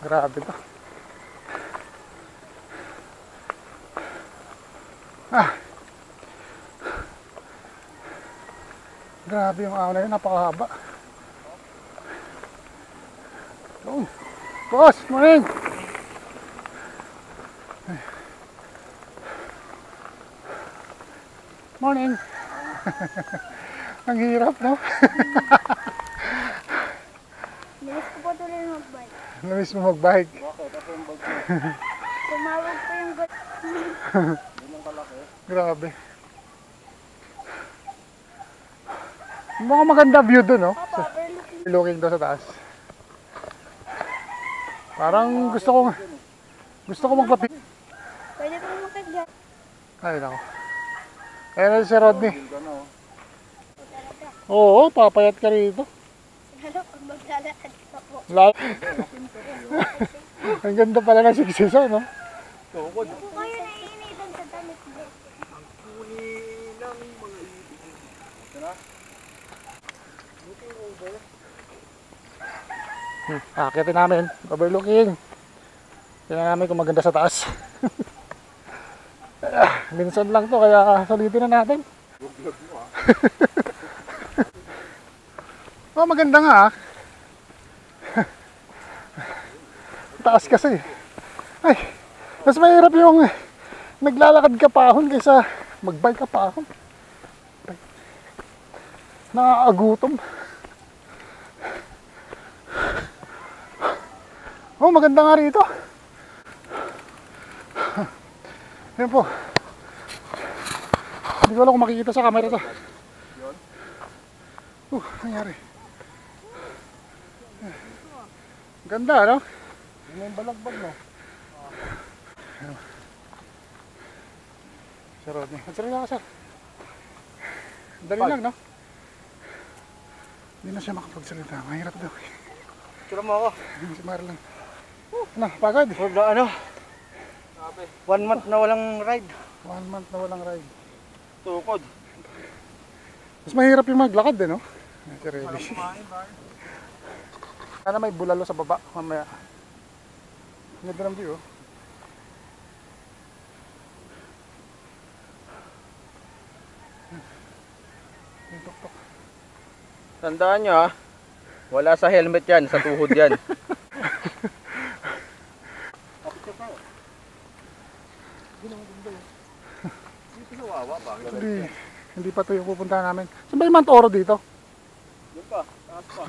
Grabe to. Ah. Grabe yung ahon na yun, napakahaba. Doon. Boss, morning! Morning! Ang hirap, no? Bilis ko pa tuloy mag-bike. Namiss mo mag-bike. Bakit? Ako yung bag. Tumawag pa yung got. Yun ang kalaki. Grabe. Mukhang maganda view doon, no? Papa, overlooking. Looking doon sa taas. Parang gusto ko magpapi. Pwede pa makit dyan. Ay, nako. Ayan na si Rodney. Yun ka na oh. Oo, papayat ka rito. Lalo pag maglalakad ka po. Ang ganda pala ng siksiso, no? Tukod. Kung kayo naiinitan sa damit mo. Ang huli ng mga ibig. Ito na. Looking over. Akitin namin. Overlooking. Tingnan namin kung maganda sa taas. Minsan lang to, kaya sulitin na natin. Vlog mo ah. Oh, maganda nga ah. Taas kasi. Ay, mas mahirap yung naglalakad ka pahon kaysa magbike ka pahon. Nakakagutom. Oh, maganda nga rito. Yan po. Hindi ko alam kung makikita sa camera to. Nangyari. Ganda, no? Yun na yung balagbag no? Sir Rodney. Magsalita ka, sir. Dali lang, no? Hindi na siya makapagsalita. Mahirap daw. Tira mo ako. Si Marlon. Ano, pagod? For the ano? 1 month na walang ride. 1 month na walang ride. Tukod. Mas mahirap yung maglakad, eh, no? Si Reddy. Walang kumain ba? Sana may bulalo sa baba mamaya. Ganda ng view, oh. Yung tuktok. Tandaan nyo ah. Wala sa helmet yan, sa tuhod yan. Hindi pa ito yung pupuntahan namin. Saan ba yung Mount Oro dito? Yun pa, taas pa.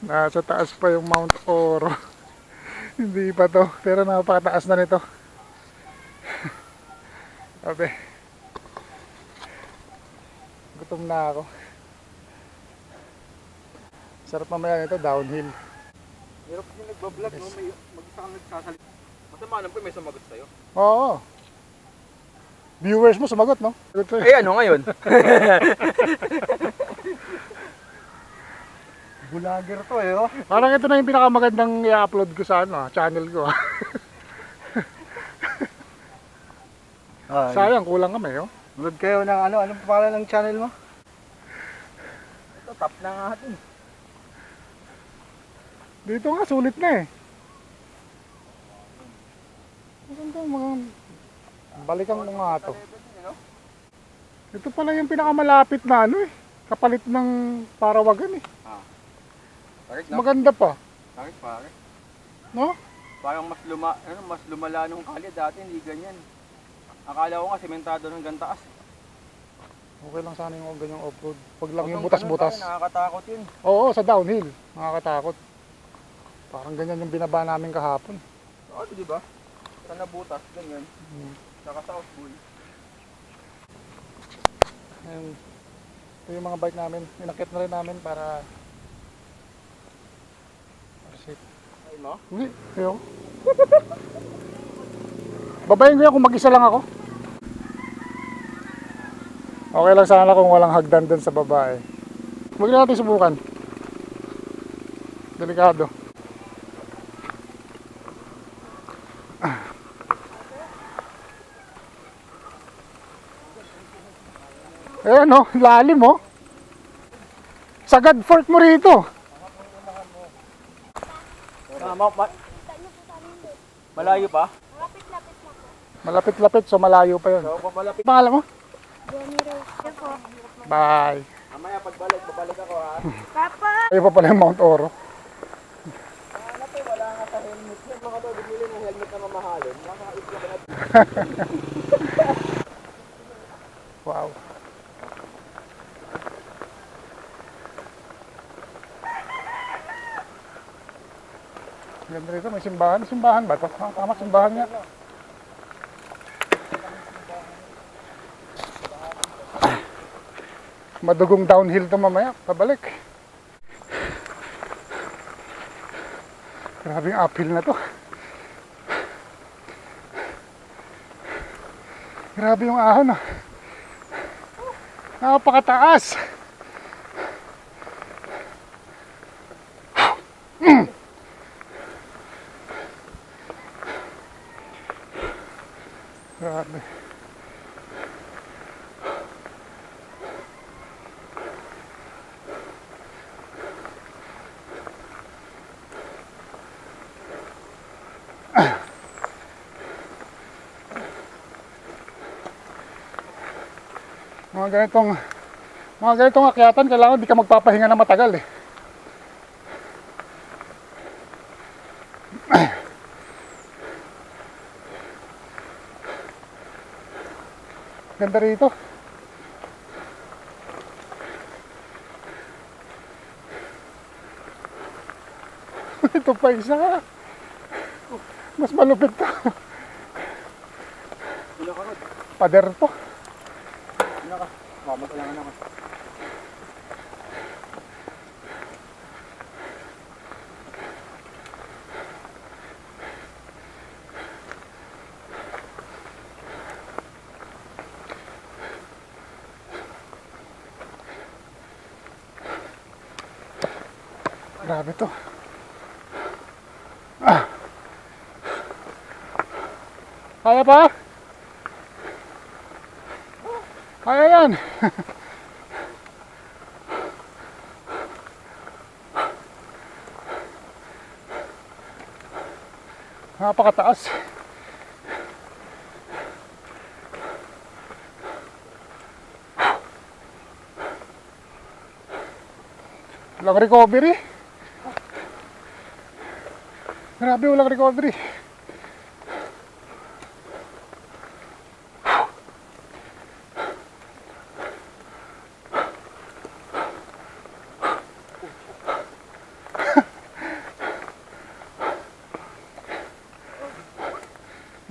Nasa taas pa yung Mount Oro. Hindi pa to, pero napakataas na nito. Sabi. Gutom na ako. Sarap mamaya nito, downhill. Hirap yung nagbablog no, may mag-isa kang nagsasalita. Masama naman po may sumagot sa'yo. Oo. Viewers mo sumagot, no? Sagot sa'yo. Eh ano ngayon? Vlogger to eh oh. Parang ito na yung pinakamagandang i-upload ko sa ano, channel ko. Sayang, kulang kami, oh. Vlog kayo ng ano, anong pangalan ng channel mo? Ito, top na nga ito. Dito nga, sulit na eh. Maganda mga... Balikan mo nga ito. Ito pala yung pinakamalapit na ano eh. Kapalit ng Parawagan eh. Bakit no? Maganda pa. Bakit pare? No? Parang mas lumala nung kali dati, hindi ganyan. Akala ko nga sementado ng gantaas. Okay lang sana yung ganyang off-road. Pag lang yung butas-butas. Nakakatakot yun. Oo, sa downhill. Nakakatakot. Parang ganyan yung binaba namin kahapon. Oo, di ba? Sa nabutas, ganyan. Saka sa outboy. And, ito yung mga bike namin. Inakit na rin namin para safe. Ay mo? Hindi, ayoko. Babayin ko yan kung mag-isa lang ako. Okay lang sana kung walang hagdan dun sa baba eh. Huwag na natin subukan. Delikado. Ayan o, lalim o. Sagad fork mo rito. Malayo pa? Malapit-lapit na po. Malapit-lapit, so malayo pa yun. So, papalapit. Pangalan mo? Buwami Rose. Ako. Bye. Mamaya babalik ako ha. Papa! Ayun pa pala yung Mount Oro. Ano to, wala nga sa helmet. Yung mga to, bumili ng helmet na mamahalin. Nakakait ka ba na? Wow. Ganda rito, may simbahan. Simbahan ba ito? Ah, tama, simbahan nga. Madugong downhill to mamaya, pabalik. Grabe yung uphill na to. Grabe yung ahon ah. Napakataas. Grabe. Mga ganitong akyatan, kailangan di ka magpapahinga na matagal eh. Ganda rito. Ito pa isa. Mas malupit to. Pader to. Magkailangan ako. Grabe to. Ah. Kaya pa? Kaya yan. Napakataas. Walang recovery. Grabe, walang recovery.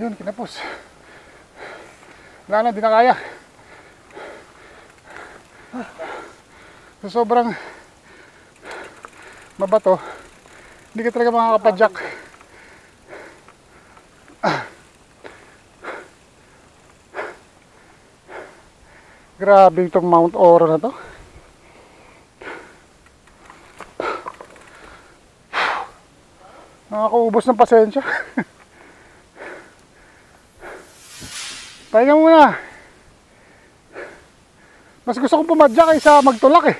Yun, kinapos. Wala na, di na kaya. So, sobrang mabato. Hindi ka talaga makakapadyak. Grabe itong Mount Oro na to. Nakakaubos ng pasensya. Pahinga muna. Mas gusto kong pumadyak kaysa magtulak eh.